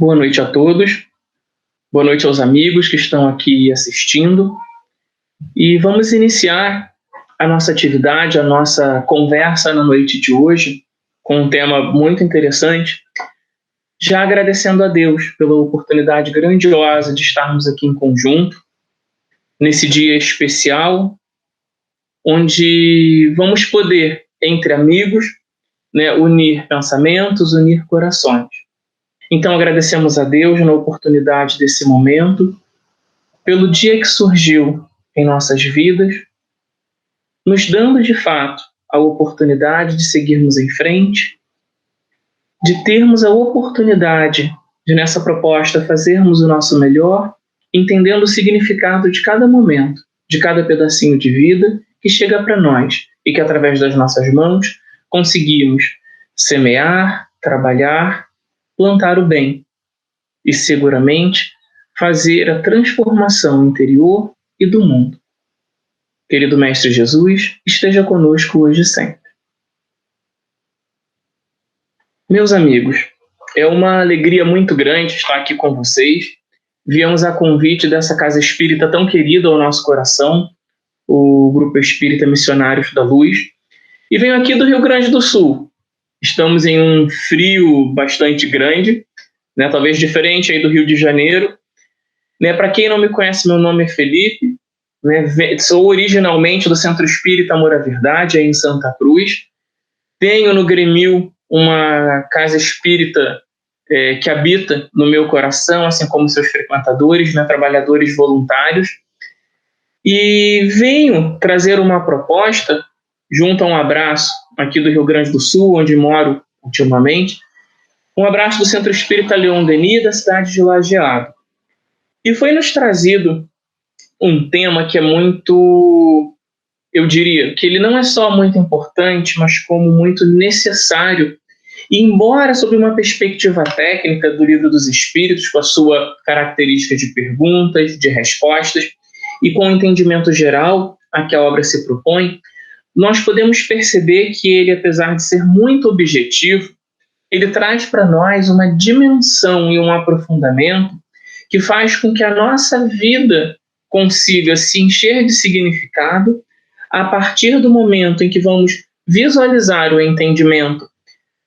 Boa noite a todos, boa noite aos amigos que estão aqui assistindo. E vamos iniciar a nossa atividade, a nossa conversa na noite de hoje, com um tema muito interessante, já agradecendo a Deus pela oportunidade grandiosa de estarmos aqui em conjunto, nesse dia especial, onde vamos poder, entre amigos, unir pensamentos, unir corações. Então agradecemos a Deus na oportunidade desse momento, pelo dia que surgiu em nossas vidas, nos dando de fato a oportunidade de seguirmos em frente, de termos a oportunidade de nessa proposta fazermos o nosso melhor, entendendo o significado de cada momento, de cada pedacinho de vida que chega para nós e que através das nossas mãos conseguimos semear, trabalhar, plantar o bem e seguramente fazer a transformação interior e do mundo. Querido Mestre Jesus, esteja conosco hoje e sempre. Meus amigos, é uma alegria muito grande estar aqui com vocês. Viemos a convite dessa casa espírita tão querida ao nosso coração, o Grupo Espírita Missionários da Luz, e venho aqui do Rio Grande do Sul. Estamos em um frio bastante grande, talvez diferente aí do Rio de Janeiro. Para quem não me conhece, meu nome é Felipe, sou originalmente do Centro Espírita Amor à Verdade, aí em Santa Cruz. Tenho no Grêmio uma casa espírita que habita no meu coração, assim como seus frequentadores, trabalhadores voluntários. E venho trazer uma proposta, junto a um abraço aqui do Rio Grande do Sul, onde moro ultimamente, um abraço do Centro Espírita Leon Denis, da cidade de Lajeado. E foi nos trazido um tema que é muito, eu diria, que ele não é só muito importante, mas como muito necessário. E embora sob uma perspectiva técnica do Livro dos Espíritos, com a sua característica de perguntas, de respostas, e com o entendimento geral a que a obra se propõe, nós podemos perceber que ele, apesar de ser muito objetivo, ele traz para nós uma dimensão e um aprofundamento que faz com que a nossa vida consiga se encher de significado a partir do momento em que vamos visualizar o entendimento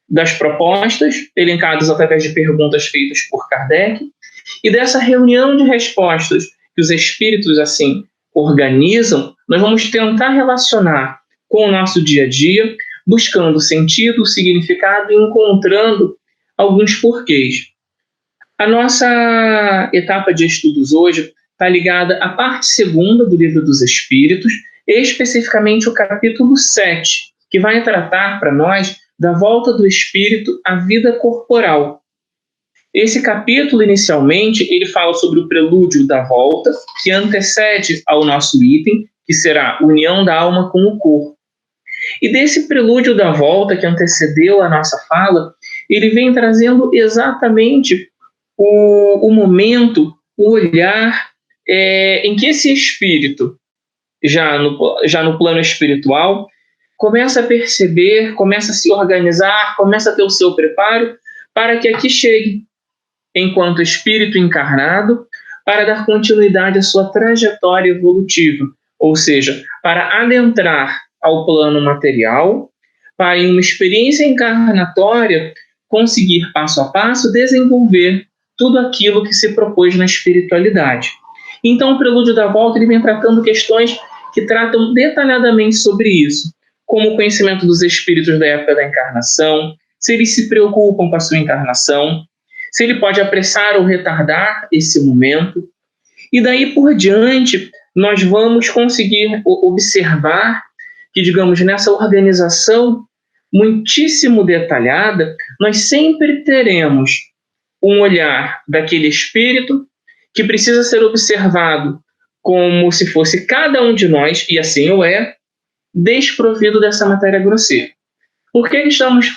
das propostas, elencadas através de perguntas feitas por Kardec, e dessa reunião de respostas que os espíritos assim organizam, nós vamos tentar relacionar com o nosso dia a dia, buscando sentido, significado e encontrando alguns porquês. A nossa etapa de estudos hoje está ligada à parte segunda do Livro dos Espíritos, especificamente o capítulo 7, que vai tratar para nós da volta do espírito à vida corporal. Esse capítulo, inicialmente, ele fala sobre o prelúdio da volta, que antecede ao nosso item, que será a união da alma com o corpo. E desse prelúdio da volta, que antecedeu a nossa fala, ele vem trazendo exatamente o momento, o olhar em que esse espírito, já no plano espiritual, começa a perceber, começa a se organizar, começa a ter o seu preparo para que aqui chegue, enquanto espírito encarnado, para dar continuidade à sua trajetória evolutiva, ou seja, para adentrar ao plano material, para em uma experiência encarnatória conseguir passo a passo desenvolver tudo aquilo que se propôs na espiritualidade. Então o prelúdio da volta ele vem tratando questões que tratam detalhadamente sobre isso, como o conhecimento dos espíritos da época da encarnação, se eles se preocupam com a sua encarnação, se ele pode apressar ou retardar esse momento. E daí por diante, nós vamos conseguir observar que, digamos, nessa organização muitíssimo detalhada, nós sempre teremos um olhar daquele espírito que precisa ser observado como se fosse cada um de nós, e assim o é, desprovido dessa matéria grosseira. Por que estamos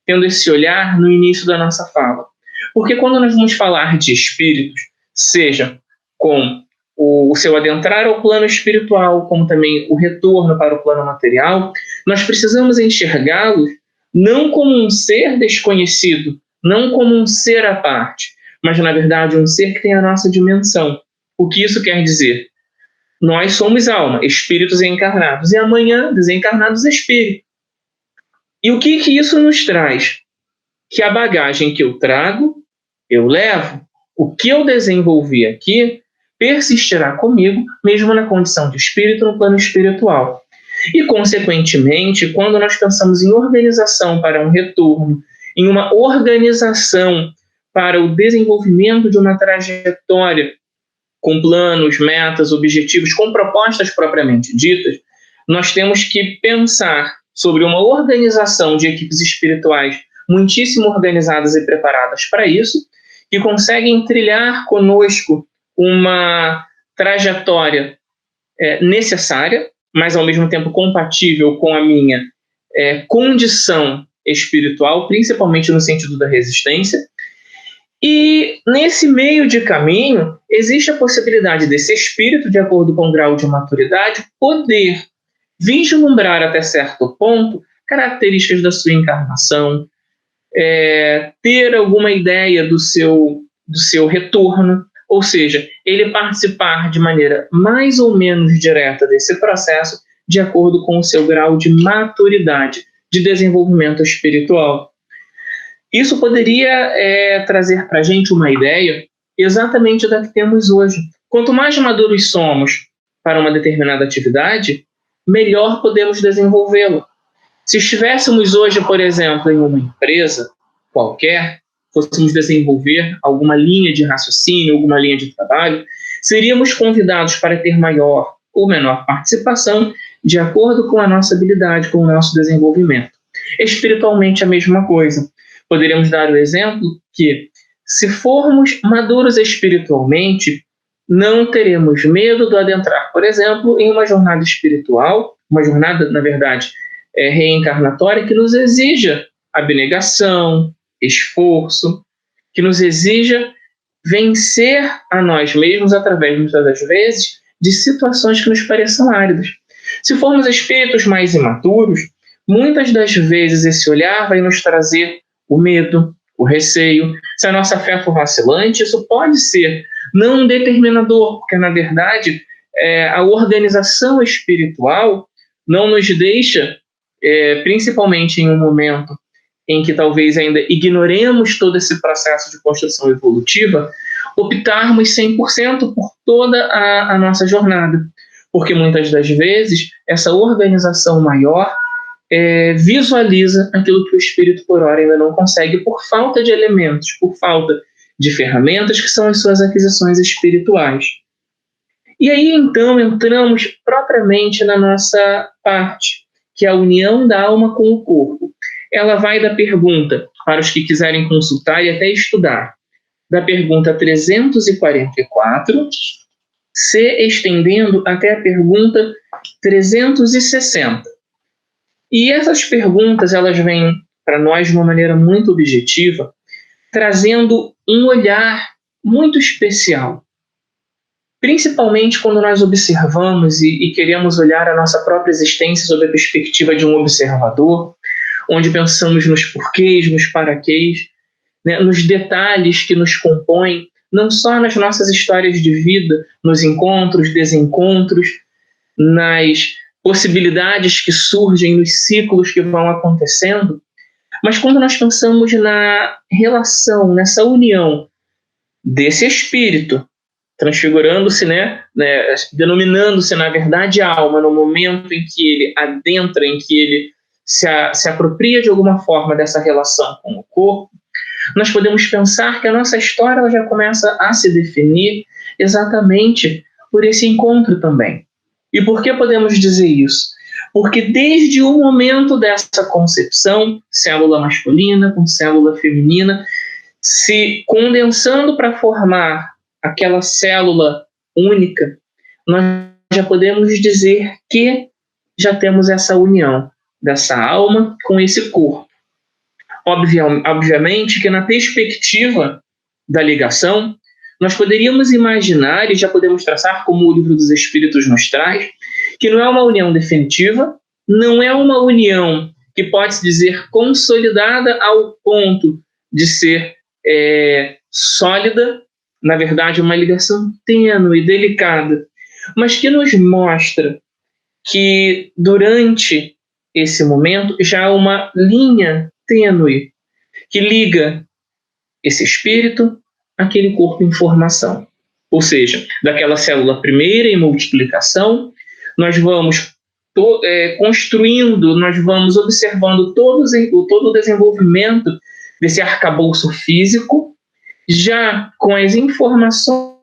tendo esse olhar no início da nossa fala? Porque quando nós vamos falar de espíritos, seja com o seu adentrar ao plano espiritual, como também o retorno para o plano material, nós precisamos enxergá-los não como um ser desconhecido não como um ser à parte, mas, na verdade, um ser que tem a nossa dimensão. O que isso quer dizer? Nós somos alma, espíritos encarnados, e amanhã, desencarnados, espírito. E o que isso nos traz? Que a bagagem que eu trago, eu levo. O que eu desenvolvi aqui persistirá comigo, mesmo na condição de espírito, no plano espiritual. E, consequentemente, quando nós pensamos em organização para um retorno, em uma organização para o desenvolvimento de uma trajetória com planos, metas, objetivos, com propostas propriamente ditas, nós temos que pensar sobre uma organização de equipes espirituais muitíssimo organizadas e preparadas para isso, que conseguem trilhar conosco uma trajetória necessária, mas ao mesmo tempo compatível com a minha condição espiritual, principalmente no sentido da resistência. E nesse meio de caminho, existe a possibilidade desse espírito, de acordo com o grau de maturidade, poder vislumbrar até certo ponto características da sua encarnação, ter alguma ideia do seu retorno, ou seja, ele participar de maneira mais ou menos direta desse processo, de acordo com o seu grau de maturidade, de desenvolvimento espiritual. Isso poderia trazer para a gente uma ideia exatamente da que temos hoje. Quanto mais maduros somos para uma determinada atividade, melhor podemos desenvolvê-la. Se estivéssemos hoje, por exemplo, em uma empresa qualquer, fôssemos desenvolver alguma linha de raciocínio, alguma linha de trabalho, seríamos convidados para ter maior ou menor participação de acordo com a nossa habilidade, com o nosso desenvolvimento. Espiritualmente, a mesma coisa. Poderíamos dar o exemplo que, se formos maduros espiritualmente, não teremos medo de adentrar, por exemplo, em uma jornada espiritual, uma jornada, na verdade, reencarnatória, que nos exija abnegação, esforço, que nos exija vencer a nós mesmos através, muitas das vezes, de situações que nos pareçam áridas. Se formos espíritos mais imaturos, muitas das vezes esse olhar vai nos trazer o medo, o receio. Se a nossa fé for vacilante, isso pode ser não um determinador, porque, na verdade, a organização espiritual não nos deixa, principalmente em um momento em que talvez ainda ignoremos todo esse processo de construção evolutiva, optarmos 100% por toda a nossa jornada. Porque, muitas das vezes, essa organização maior visualiza aquilo que o espírito por hora ainda não consegue por falta de elementos, por falta de ferramentas que são as suas aquisições espirituais. E aí então entramos propriamente na nossa parte, que é a união da alma com o corpo. Ela vai da pergunta, para os que quiserem consultar e até estudar, da pergunta 344, se estendendo até a pergunta 360. E essas perguntas, elas vêm para nós de uma maneira muito objetiva, trazendo um olhar muito especial. Principalmente quando nós observamos e queremos olhar a nossa própria existência sob a perspectiva de um observador, onde pensamos nos porquês, nos paraquês, né, nos detalhes que nos compõem, não só nas nossas histórias de vida, nos encontros, desencontros, nas possibilidades que surgem, nos ciclos que vão acontecendo, mas quando nós pensamos na relação, nessa união desse espírito, transfigurando-se, denominando-se, na verdade, a alma, no momento em que ele adentra, em que ele se apropria de alguma forma dessa relação com o corpo, nós podemos pensar que a nossa história ela já começa a se definir exatamente por esse encontro também. E por que podemos dizer isso? Porque desde o momento dessa concepção, célula masculina com célula feminina, se condensando para formar aquela célula única, nós já podemos dizer que já temos essa união dessa alma com esse corpo. Obviamente que na perspectiva da ligação, nós poderíamos imaginar, e já podemos traçar como o Livro dos Espíritos nos traz, que não é uma união definitiva, não é uma união que pode se dizer consolidada ao ponto de ser sólida, na verdade, uma ligação tênue, delicada, mas que nos mostra que durante esse momento já há uma linha tênue que liga esse espírito àquele corpo em formação. Ou seja, daquela célula primeira em multiplicação, nós vamos construindo, nós vamos observando todo o desenvolvimento desse arcabouço físico, já com as informações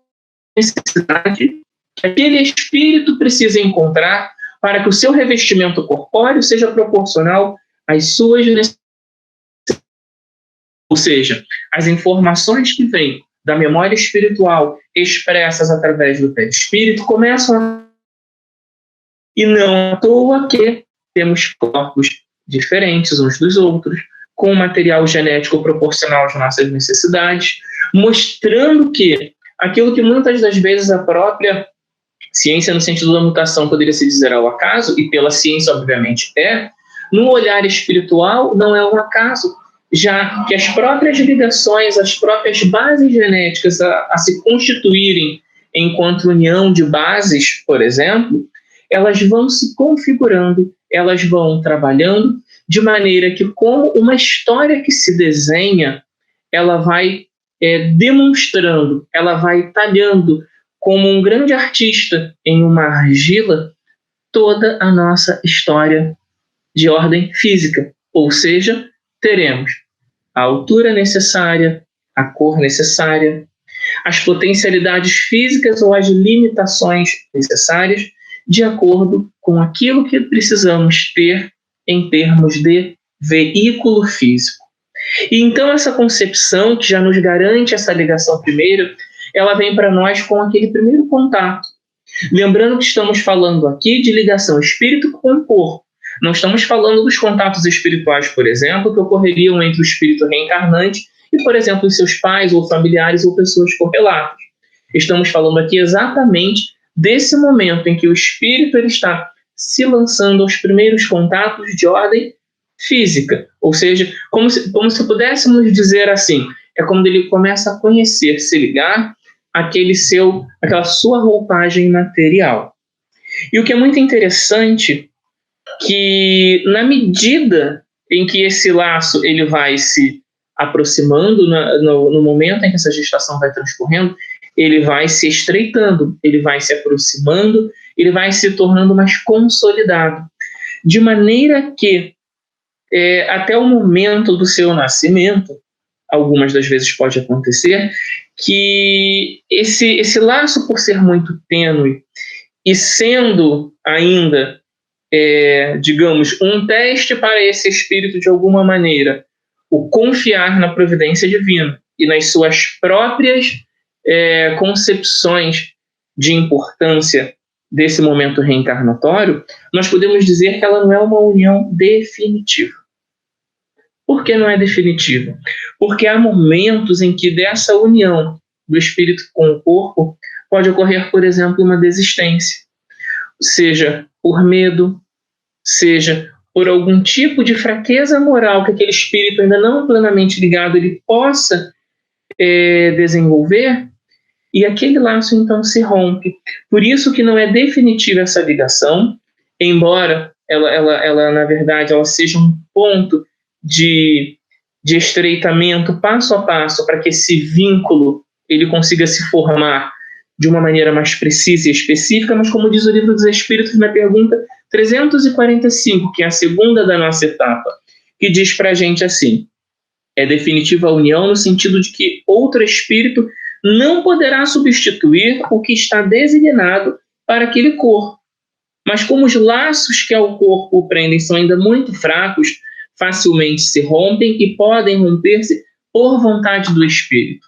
necessidade que aquele espírito precisa encontrar para que o seu revestimento corpóreo seja proporcional às suas necessidades. Ou seja, as informações que vêm da memória espiritual expressas através do perispírito começam a... E não à toa que temos corpos diferentes uns dos outros, com material genético proporcional às nossas necessidades, mostrando que aquilo que muitas das vezes a própria ciência, no sentido da mutação, poderia se dizer ao acaso, e pela ciência, obviamente, no olhar espiritual não é um acaso, já que as próprias ligações, as próprias bases genéticas a se constituírem enquanto união de bases, por exemplo, elas vão se configurando, elas vão trabalhando de maneira que, como uma história que se desenha, ela vai demonstrando, ela vai talhando como um grande artista em uma argila toda a nossa história de ordem física. Ou seja, teremos a altura necessária, a cor necessária, as potencialidades físicas ou as limitações necessárias de acordo com aquilo que precisamos ter em termos de veículo físico. E então essa concepção, que já nos garante essa ligação primeiro, ela vem para nós com aquele primeiro contato. Lembrando que estamos falando aqui de ligação espírito com o corpo. Não estamos falando dos contatos espirituais, por exemplo, que ocorreriam entre o espírito reencarnante e, por exemplo, os seus pais ou familiares ou pessoas correlatas. Estamos falando aqui exatamente desse momento em que o espírito ele está se lançando aos primeiros contatos de ordem física. Ou seja, como se pudéssemos dizer assim, é quando ele começa a conhecer, se ligar aquela sua roupagem material. E o que é muito interessante, que na medida em que esse laço ele vai se aproximando, no momento em que essa gestação vai transcorrendo, ele vai se estreitando, ele vai se aproximando, ele vai se tornando mais consolidado, de maneira que até o momento do seu nascimento, algumas das vezes pode acontecer, que esse laço, por ser muito tênue e sendo ainda, digamos, um teste para esse espírito de alguma maneira, o confiar na providência divina e nas suas próprias concepções de importância desse momento reencarnatório, nós podemos dizer que ela não é uma união definitiva. Por que não é definitiva? Porque há momentos em que dessa união do espírito com o corpo pode ocorrer, por exemplo, uma desistência, seja por medo, seja por algum tipo de fraqueza moral que aquele espírito ainda não plenamente ligado ele possa desenvolver, e aquele laço então se rompe. Por isso que não é definitiva essa ligação, embora ela na verdade, ela seja um ponto de estreitamento passo a passo para que esse vínculo ele consiga se formar de uma maneira mais precisa e específica, mas como diz o Livro dos Espíritos na pergunta 345, que é a segunda da nossa etapa, que diz para a gente assim: é definitiva a união no sentido de que outro espírito não poderá substituir o que está designado para aquele corpo. Mas como os laços que ao corpo o prendem são ainda muito fracos, facilmente se rompem e podem romper-se por vontade do espírito.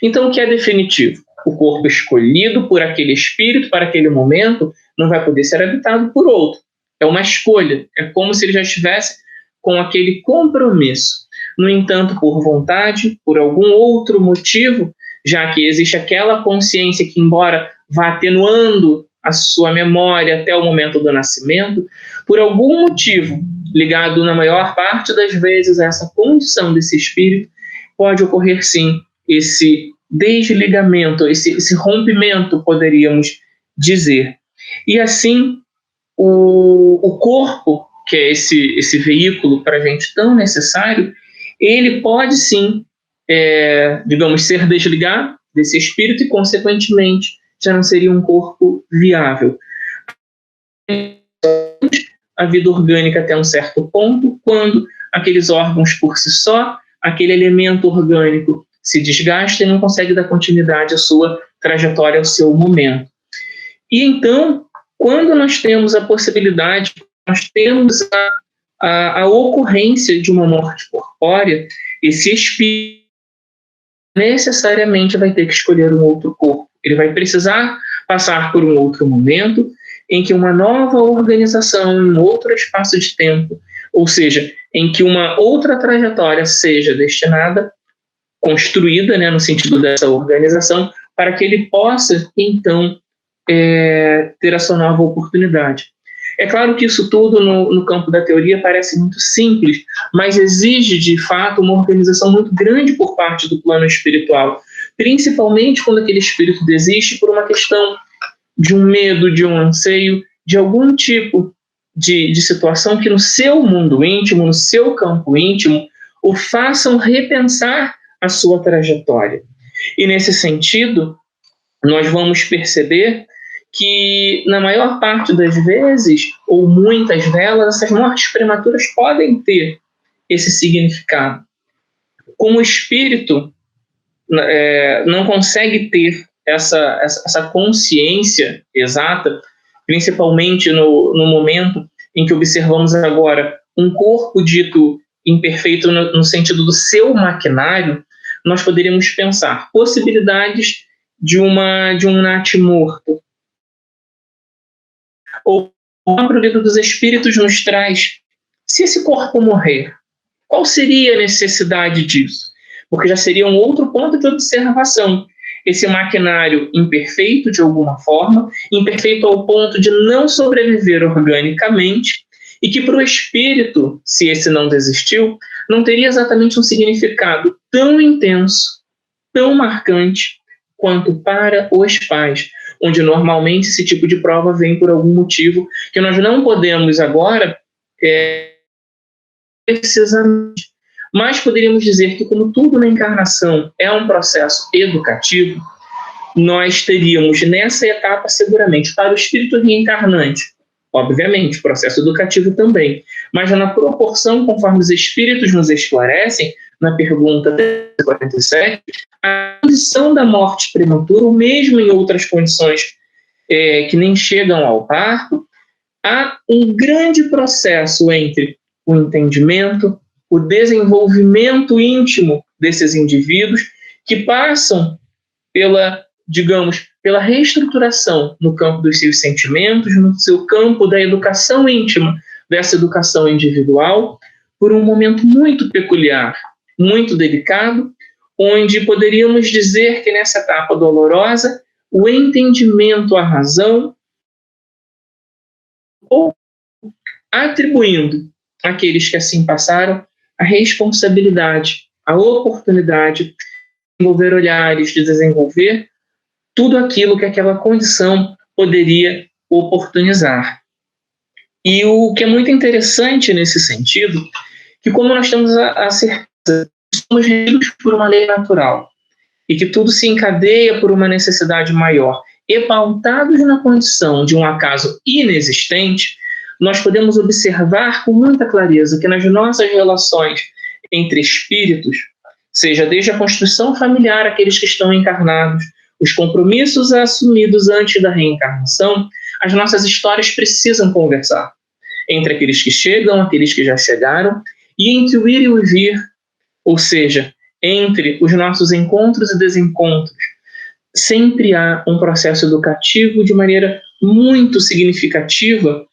Então, o que é definitivo? O corpo escolhido por aquele espírito para aquele momento não vai poder ser habitado por outro. É uma escolha. É como se ele já estivesse com aquele compromisso. No entanto, por vontade, por algum outro motivo, já que existe aquela consciência que, embora vá atenuando a sua memória até o momento do nascimento, por algum motivo, ligado na maior parte das vezes a essa condição desse espírito, pode ocorrer sim esse desligamento, esse rompimento, poderíamos dizer. E assim, o corpo, que é esse veículo para a gente tão necessário, ele pode sim, digamos, ser desligado desse espírito e, consequentemente, já não seria um corpo viável. A vida orgânica até um certo ponto, quando aqueles órgãos por si só, aquele elemento orgânico se desgasta e não consegue dar continuidade à sua trajetória, ao seu momento. E então, quando nós temos a possibilidade, nós temos a ocorrência de uma morte corpórea, esse espírito necessariamente vai ter que escolher um outro corpo. Ele vai precisar passar por um outro momento em que uma nova organização, um outro espaço de tempo, ou seja, em que uma outra trajetória seja destinada, construída, né, no sentido dessa organização, para que ele possa, então, ter a sua nova oportunidade. É claro que isso tudo no campo da teoria parece muito simples, mas exige, de fato, uma organização muito grande por parte do plano espiritual, principalmente quando aquele espírito desiste por uma questão de um medo, de um anseio, de algum tipo de situação que no seu mundo íntimo, no seu campo íntimo, o façam repensar a sua trajetória. E nesse sentido, nós vamos perceber que, na maior parte das vezes, ou muitas delas, essas mortes prematuras podem ter esse significado. Como o espírito não consegue ter essa consciência exata, principalmente no momento em que observamos agora um corpo dito imperfeito no sentido do seu maquinário, nós poderíamos pensar possibilidades de um natimorto. Ou a própria vida dos espíritos nos traz, se esse corpo morrer, qual seria a necessidade disso? Porque já seria um outro ponto de observação. Esse maquinário imperfeito de alguma forma, imperfeito ao ponto de não sobreviver organicamente, e que para o espírito, se esse não desistiu, não teria exatamente um significado tão intenso, tão marcante, quanto para os pais, onde normalmente esse tipo de prova vem por algum motivo que nós não podemos agora precisamente. Mas poderíamos dizer que, como tudo na encarnação é um processo educativo, nós teríamos nessa etapa, seguramente, para o espírito reencarnante, obviamente, processo educativo também, mas na proporção, conforme os espíritos nos esclarecem, na pergunta 47, a condição da morte prematura, ou mesmo em outras condições que nem chegam ao parto, há um grande processo entre o entendimento, o desenvolvimento íntimo desses indivíduos que passam pela reestruturação no campo dos seus sentimentos, no seu campo da educação íntima, dessa educação individual, por um momento muito peculiar, muito delicado, onde poderíamos dizer que nessa etapa dolorosa, o entendimento, a razão, ou atribuindo àqueles que assim passaram a responsabilidade, a oportunidade de desenvolver olhares, de desenvolver tudo aquilo que aquela condição poderia oportunizar. E o que é muito interessante nesse sentido, que como nós temos a certeza que somos regidos por uma lei natural e que tudo se encadeia por uma necessidade maior, e pautados na condição de um acaso inexistente, nós podemos observar com muita clareza que nas nossas relações entre espíritos, seja desde a construção familiar, aqueles que estão encarnados, os compromissos assumidos antes da reencarnação, as nossas histórias precisam conversar entre aqueles que chegam, aqueles que já chegaram, e entre o ir e o vir, ou seja, entre os nossos encontros e desencontros. Sempre há um processo educativo de maneira muito significativa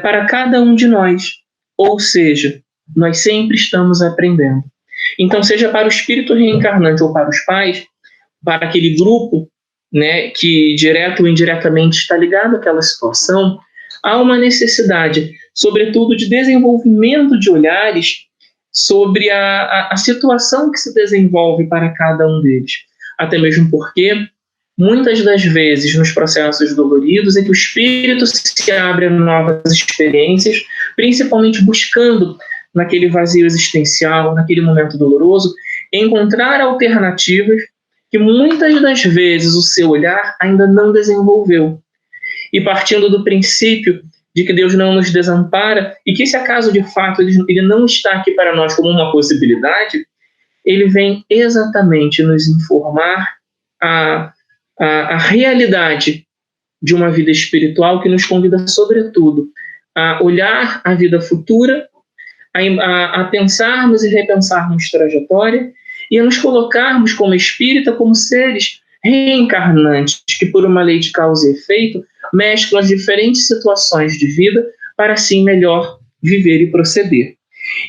para cada um de nós, ou seja, nós sempre estamos aprendendo. Então, seja para o espírito reencarnante ou para os pais, para aquele grupo, né, que direto ou indiretamente está ligado àquela situação, há uma necessidade, sobretudo, de desenvolvimento de olhares sobre a situação que se desenvolve para cada um deles. Até mesmo porque, muitas das vezes, nos processos doloridos, é que o espírito se abre a novas experiências, principalmente buscando, naquele vazio existencial, naquele momento doloroso, encontrar alternativas que muitas das vezes o seu olhar ainda não desenvolveu. E partindo do princípio de que Deus não nos desampara e que, se acaso de fato ele não está aqui para nós como uma possibilidade, ele vem exatamente nos informar a realidade de uma vida espiritual que nos convida, sobretudo, a olhar a vida futura, a pensarmos e repensarmos trajetória e a nos colocarmos como espírita, como seres reencarnantes, que por uma lei de causa e efeito mesclam as diferentes situações de vida para assim melhor viver e proceder.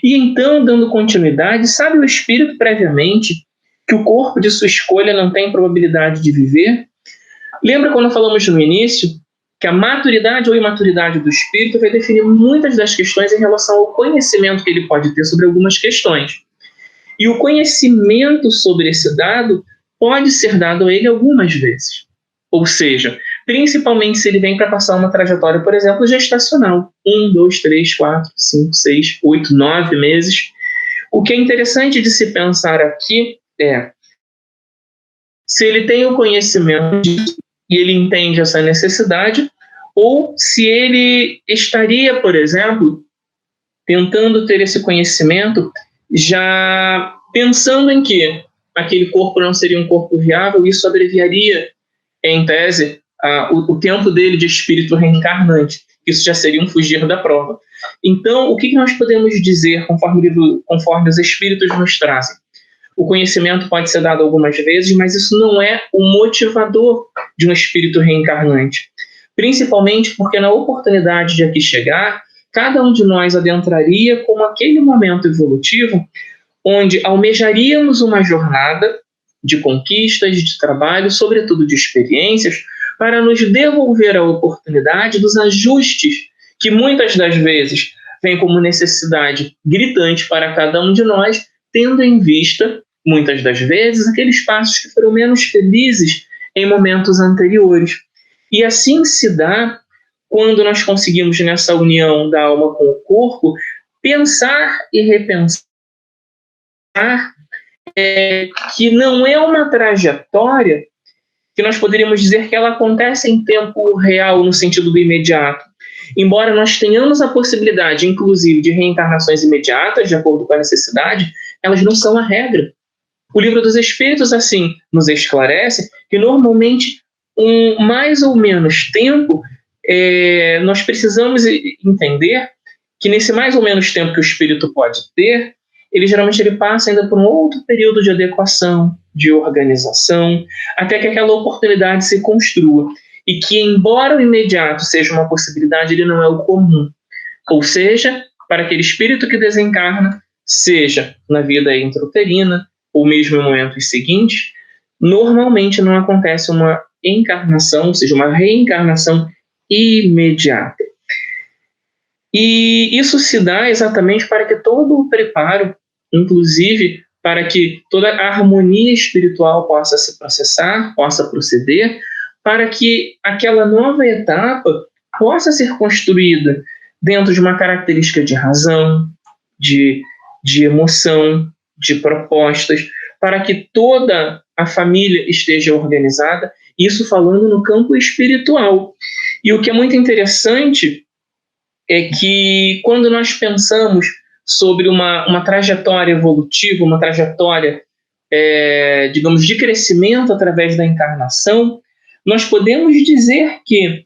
E então, dando continuidade, sabe o espírito previamente que o corpo de sua escolha não tem probabilidade de viver? Lembra quando falamos no início que a maturidade ou imaturidade do espírito vai definir muitas das questões em relação ao conhecimento que ele pode ter sobre algumas questões. E o conhecimento sobre esse dado pode ser dado a ele algumas vezes. Ou seja, principalmente se ele vem para passar uma trajetória, por exemplo, gestacional. 1, 2, 3, 4, 5, 6, 8, 9 meses. O que é interessante de se pensar aqui é se ele tem o conhecimento disso e ele entende essa necessidade, ou se ele estaria, por exemplo, tentando ter esse conhecimento já pensando em que aquele corpo não seria um corpo viável, isso abreviaria, em tese, o tempo dele de espírito reencarnante. Isso já seria um fugir da prova. Então, o que nós podemos dizer conforme os espíritos nos trazem? O conhecimento pode ser dado algumas vezes, mas isso não é o motivador de um espírito reencarnante. Principalmente porque na oportunidade de aqui chegar, cada um de nós adentraria como aquele momento evolutivo onde almejaríamos uma jornada de conquistas, de trabalho, sobretudo de experiências, para nos devolver a oportunidade dos ajustes que muitas das vezes vem como necessidade gritante para cada um de nós, tendo em vista, muitas das vezes, aqueles passos que foram menos felizes em momentos anteriores. E assim se dá quando nós conseguimos, nessa união da alma com o corpo, pensar e repensar que não é uma trajetória que nós poderíamos dizer que ela acontece em tempo real, no sentido do imediato. Embora nós tenhamos a possibilidade, inclusive, de reencarnações imediatas, de acordo com a necessidade, elas não são a regra. O Livro dos Espíritos, assim, nos esclarece que, normalmente, mais ou menos tempo, nós precisamos entender que, nesse mais ou menos tempo que o espírito pode ter, ele geralmente passa ainda por um outro período de adequação, de organização, até que aquela oportunidade se construa. E que, embora o imediato seja uma possibilidade, ele não é o comum. Ou seja, para aquele espírito que desencarna, seja na vida intrauterina, ou mesmo em momentos seguintes, normalmente não acontece uma encarnação, ou seja, uma reencarnação imediata. E isso se dá exatamente para que todo o preparo, inclusive para que toda a harmonia espiritual possa se processar, possa proceder, para que aquela nova etapa possa ser construída dentro de uma característica de razão, de emoção, de propostas, para que toda a família esteja organizada, isso falando no campo espiritual. E o que é muito interessante é que, quando nós pensamos sobre uma trajetória evolutiva, uma trajetória, digamos, de crescimento através da encarnação, nós podemos dizer que,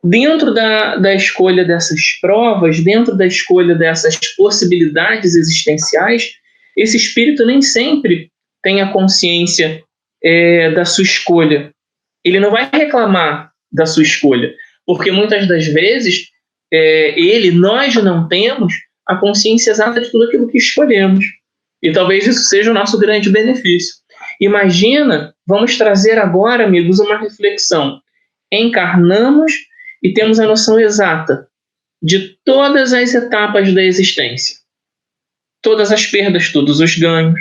dentro da escolha dessas provas, dentro da escolha dessas possibilidades existenciais, esse espírito nem sempre tem a consciência da sua escolha. Ele não vai reclamar da sua escolha, porque muitas das vezes nós não temos a consciência exata de tudo aquilo que escolhemos. E talvez isso seja o nosso grande benefício. Imagina, vamos trazer agora, amigos, uma reflexão. Encarnamos e temos a noção exata de todas as etapas da existência. todas as perdas, todos os ganhos.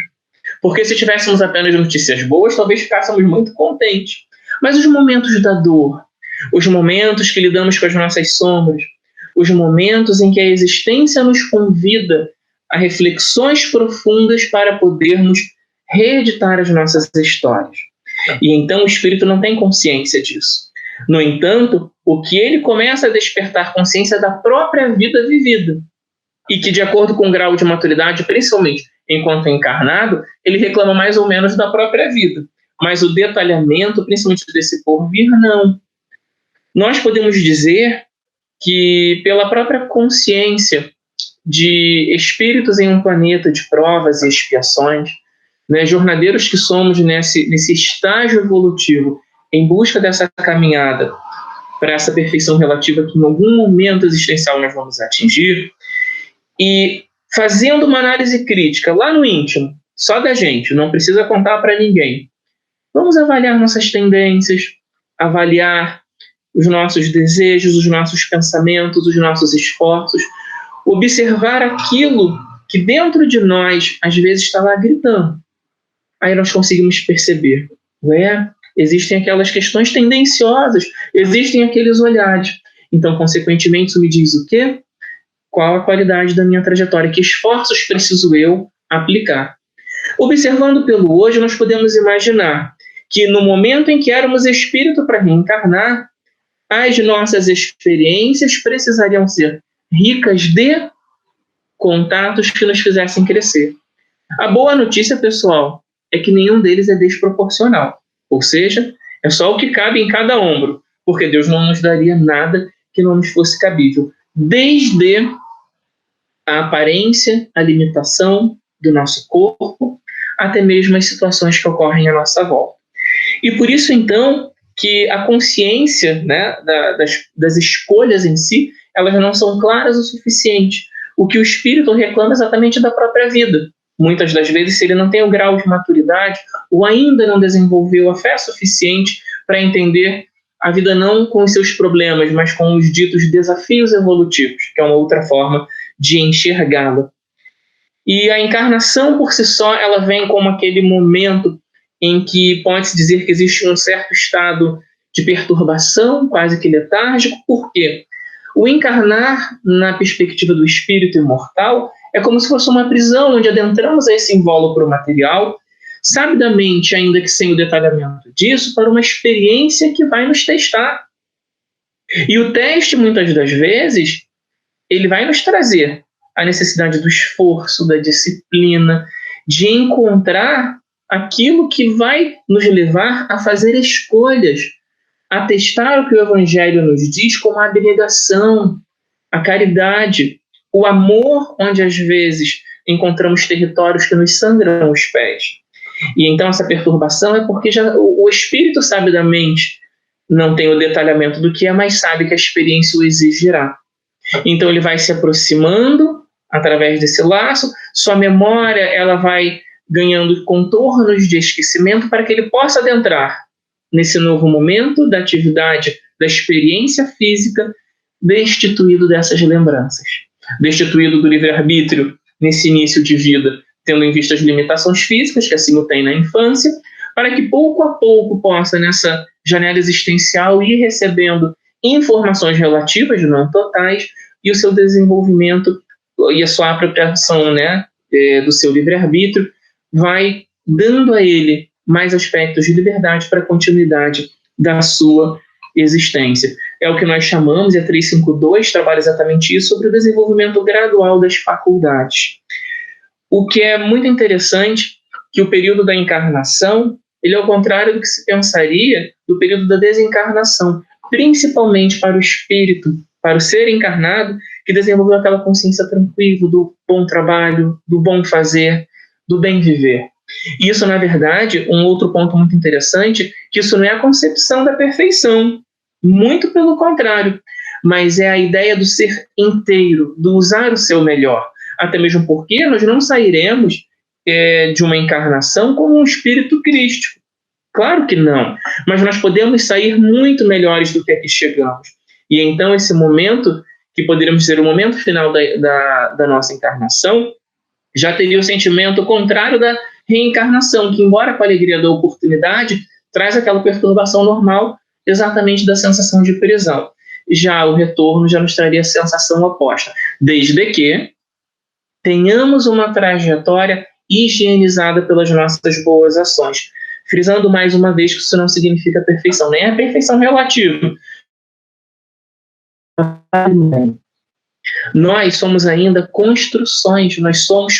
Porque se tivéssemos apenas notícias boas, talvez ficássemos muito contentes. Mas os momentos da dor, os momentos que lidamos com as nossas sombras, os momentos em que a existência nos convida a reflexões profundas para podermos reeditar as nossas histórias. E então o espírito não tem consciência disso. No entanto, o que ele começa a despertar consciência da própria vida vivida. E que, de acordo com o grau de maturidade, principalmente enquanto encarnado, ele reclama mais ou menos da própria vida. Mas o detalhamento, principalmente desse porvir, não. Nós podemos dizer que, pela própria consciência de espíritos em um planeta de provas e expiações, né, jornadeiros que somos nesse estágio evolutivo, em busca dessa caminhada para essa perfeição relativa que em algum momento existencial nós vamos atingir, e fazendo uma análise crítica lá no íntimo, só da gente, não precisa contar para ninguém, vamos avaliar nossas tendências, avaliar os nossos desejos, os nossos pensamentos, os nossos esforços, observar aquilo que dentro de nós às vezes está lá gritando. Aí nós conseguimos perceber, existem aquelas questões tendenciosas, existem aqueles olhares. Então, consequentemente, isso me diz o quê? Qual a qualidade da minha trajetória? Que esforços preciso eu aplicar? Observando pelo hoje, nós podemos imaginar que no momento em que éramos espírito para reencarnar, as nossas experiências precisariam ser ricas de contatos que nos fizessem crescer. A boa notícia, pessoal, é que nenhum deles é desproporcional. Ou seja, é só o que cabe em cada ombro, porque Deus não nos daria nada que não nos fosse cabível. Desde a aparência, a limitação do nosso corpo, até mesmo as situações que ocorrem à nossa volta. E por isso, então, que a consciência, né, das escolhas em si, elas não são claras o suficiente. O que o espírito reclama é exatamente da própria vida. Muitas das vezes, se ele não tem o grau de maturidade ou ainda não desenvolveu a fé suficiente para entender a vida não com os seus problemas, mas com os ditos desafios evolutivos, que é uma outra forma de enxergá-la. E a encarnação por si só, ela vem como aquele momento em que pode-se dizer que existe um certo estado de perturbação, quase que letárgico. Por quê? O encarnar, na perspectiva do espírito imortal, é como se fosse uma prisão onde adentramos a esse invólucro material, sabidamente, ainda que sem o detalhamento disso, para uma experiência que vai nos testar. E o teste, muitas das vezes, ele vai nos trazer a necessidade do esforço, da disciplina, de encontrar aquilo que vai nos levar a fazer escolhas, a testar o que o Evangelho nos diz como a abnegação, a caridade, o amor, onde às vezes encontramos territórios que nos sangram os pés. E então essa perturbação é porque já o espírito sabidamente não tem o detalhamento do que é, mas sabe que a experiência o exigirá. Então ele vai se aproximando através desse laço, sua memória ela vai ganhando contornos de esquecimento para que ele possa adentrar nesse novo momento da atividade, da experiência física, destituído dessas lembranças, destituído do livre-arbítrio nesse início de vida, tendo em vista as limitações físicas, que assim o tem na infância, para que pouco a pouco possa, nessa janela existencial, ir recebendo informações relativas, não totais, e o seu desenvolvimento e a sua apropriação, né, do seu livre-arbítrio vai dando a ele mais aspectos de liberdade para a continuidade da sua existência. É o que nós chamamos, e a 352 trabalha exatamente isso, sobre o desenvolvimento gradual das faculdades. O que é muito interessante, que o período da encarnação, ele é ao contrário do que se pensaria do período da desencarnação, principalmente para o espírito, para o ser encarnado, que desenvolveu aquela consciência tranquila do bom trabalho, do bom fazer, do bem viver. E isso, na verdade, um outro ponto muito interessante, que isso não é a concepção da perfeição, muito pelo contrário, mas é a ideia do ser inteiro, do usar o seu melhor, até mesmo porque nós não sairemos de uma encarnação como um espírito crístico. Claro que não, mas nós podemos sair muito melhores do que aqui chegamos. E então esse momento, que poderíamos dizer o momento final da nossa encarnação, já teria o sentimento contrário da reencarnação, que, embora com a alegria da oportunidade, traz aquela perturbação normal exatamente da sensação de prisão. Já o retorno já nos traria a sensação oposta, desde que tenhamos uma trajetória higienizada pelas nossas boas ações. Frisando mais uma vez que isso não significa perfeição, nem a perfeição relativa. Nós somos ainda construções, nós somos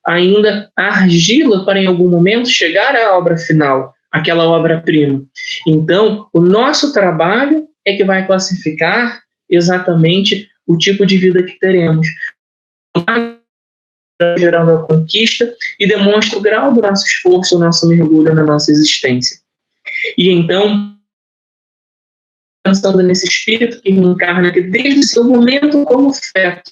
ainda argila para em algum momento chegar à obra final, aquela obra-prima. Então, o nosso trabalho é que vai classificar exatamente o tipo de vida que teremos, gerando a conquista e demonstra o grau do nosso esforço, o nosso mergulho na nossa existência. E então, pensando nesse espírito que reencarna, que desde o seu momento como feto,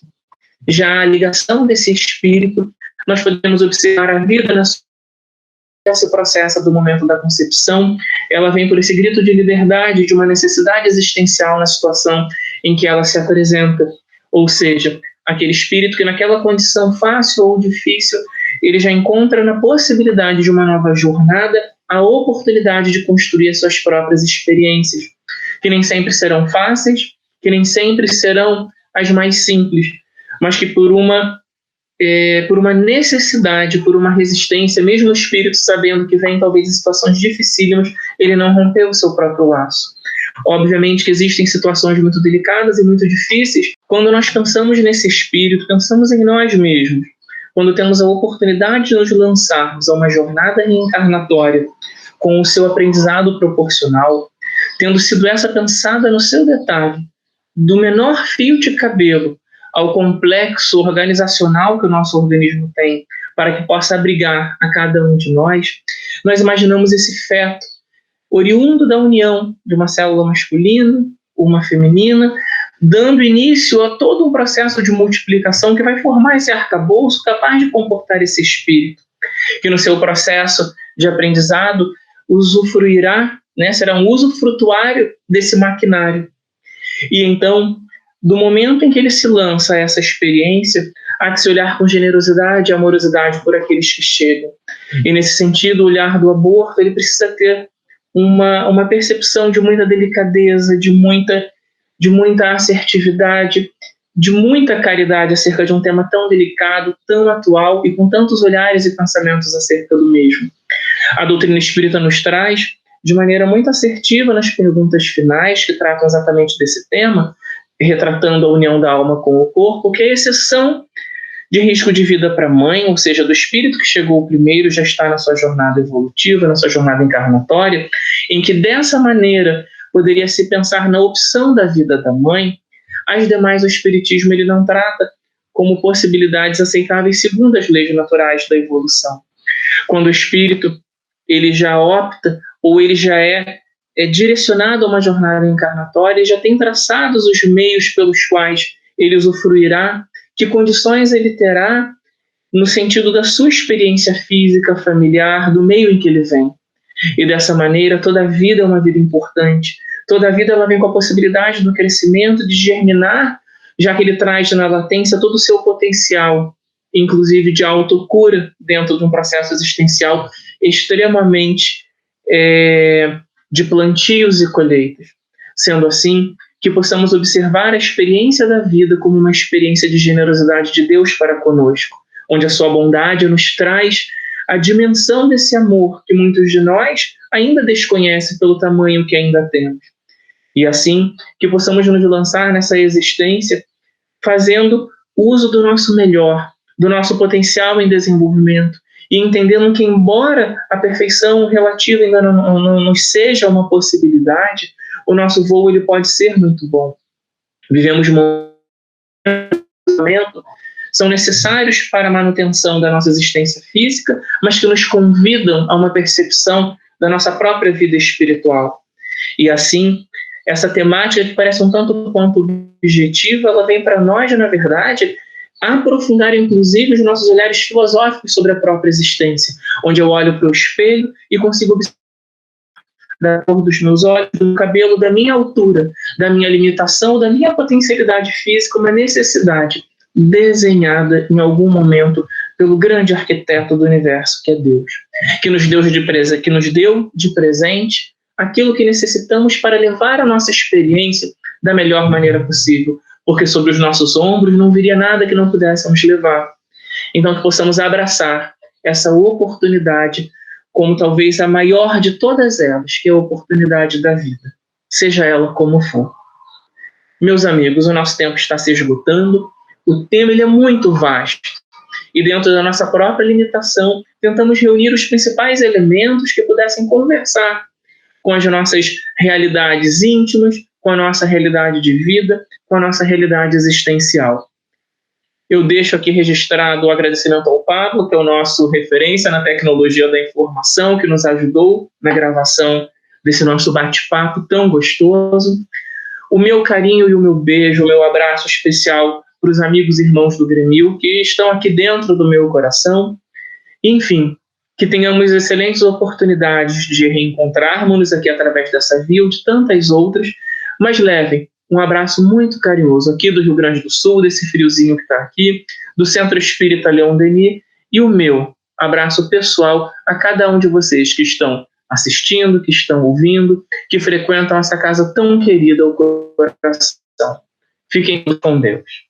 já a ligação desse espírito, nós podemos observar a vida nesse processo do momento da concepção. Ela vem por esse grito de liberdade, de uma necessidade existencial na situação em que ela se apresenta. Ou seja, aquele espírito que naquela condição fácil ou difícil, ele já encontra na possibilidade de uma nova jornada a oportunidade de construir as suas próprias experiências, que nem sempre serão fáceis, que nem sempre serão as mais simples, mas que por uma necessidade, por uma resistência, mesmo o espírito sabendo que vem talvez em situações dificílimas, ele não rompeu o seu próprio laço. Obviamente que existem situações muito delicadas e muito difíceis quando nós pensamos nesse espírito, pensamos em nós mesmos, quando temos a oportunidade de nos lançarmos a uma jornada reencarnatória com o seu aprendizado proporcional, tendo sido essa pensada no seu detalhe, do menor fio de cabelo ao complexo organizacional que o nosso organismo tem para que possa abrigar a cada um de nós imaginamos esse feto oriundo da união de uma célula masculina, uma feminina, dando início a todo um processo de multiplicação que vai formar esse arcabouço capaz de comportar esse espírito, que no seu processo de aprendizado usufruirá, será um usufrutuário desse maquinário. E então, do momento em que ele se lança a essa experiência, há que se olhar com generosidade e amorosidade por aqueles que chegam. E nesse sentido, o olhar do aborto, ele precisa ter uma percepção de muita delicadeza, de muita assertividade, de muita caridade acerca de um tema tão delicado, tão atual e com tantos olhares e pensamentos acerca do mesmo. A doutrina espírita nos traz, de maneira muito assertiva nas perguntas finais, que tratam exatamente desse tema, retratando a união da alma com o corpo, que a exceção de risco de vida para a mãe, ou seja, do espírito que chegou primeiro, já está na sua jornada evolutiva, na sua jornada encarnatória, em que dessa maneira poderia se pensar na opção da vida da mãe, as demais o espiritismo ele não trata como possibilidades aceitáveis segundo as leis naturais da evolução. Quando o espírito ele já opta ou ele já é direcionado a uma jornada encarnatória e já tem traçados os meios pelos quais ele usufruirá, que condições ele terá no sentido da sua experiência física, familiar, do meio em que ele vem. E dessa maneira, toda a vida é uma vida importante. Toda a vida ela vem com a possibilidade do crescimento, de germinar, já que ele traz na latência todo o seu potencial, inclusive de autocura, dentro de um processo existencial extremamente de plantios e colheitas. Sendo assim, que possamos observar a experiência da vida como uma experiência de generosidade de Deus para conosco, onde a sua bondade nos traz a dimensão desse amor que muitos de nós ainda desconhecem pelo tamanho que ainda temos. E assim, que possamos nos lançar nessa existência fazendo uso do nosso melhor, do nosso potencial em desenvolvimento, e entendendo que, embora a perfeição relativa ainda não seja uma possibilidade, o nosso voo ele pode ser muito bom. Vivemos momentos são necessários para a manutenção da nossa existência física, mas que nos convidam a uma percepção da nossa própria vida espiritual. E assim, essa temática que parece um tanto quanto objetiva, ela vem para nós, na verdade, aprofundar inclusive os nossos olhares filosóficos sobre a própria existência, onde eu olho para o espelho e consigo observar da cor dos meus olhos, do cabelo, da minha altura, da minha limitação, da minha potencialidade física, uma necessidade desenhada em algum momento pelo grande arquiteto do universo, que é Deus, que nos deu de presente aquilo que necessitamos para levar a nossa experiência da melhor maneira possível, porque sobre os nossos ombros não viria nada que não pudéssemos levar. Então, que possamos abraçar essa oportunidade como talvez a maior de todas elas, que é a oportunidade da vida, seja ela como for. Meus amigos, o nosso tempo está se esgotando, o tema ele é muito vasto, e dentro da nossa própria limitação, tentamos reunir os principais elementos que pudessem conversar com as nossas realidades íntimas, com a nossa realidade de vida, com a nossa realidade existencial. Eu deixo aqui registrado o agradecimento ao Pablo, que é o nosso referência na tecnologia da informação, que nos ajudou na gravação desse nosso bate-papo tão gostoso. O meu carinho e o meu beijo, o meu abraço especial para os amigos e irmãos do Grêmio, que estão aqui dentro do meu coração. Enfim, que tenhamos excelentes oportunidades de reencontrarmos aqui através dessa via ou de tantas outras, mas levem um abraço muito carinhoso aqui do Rio Grande do Sul, desse friozinho que está aqui, do Centro Espírita Leon Denis, e o meu abraço pessoal a cada um de vocês que estão assistindo, que estão ouvindo, que frequentam essa casa tão querida ao coração. Fiquem com Deus.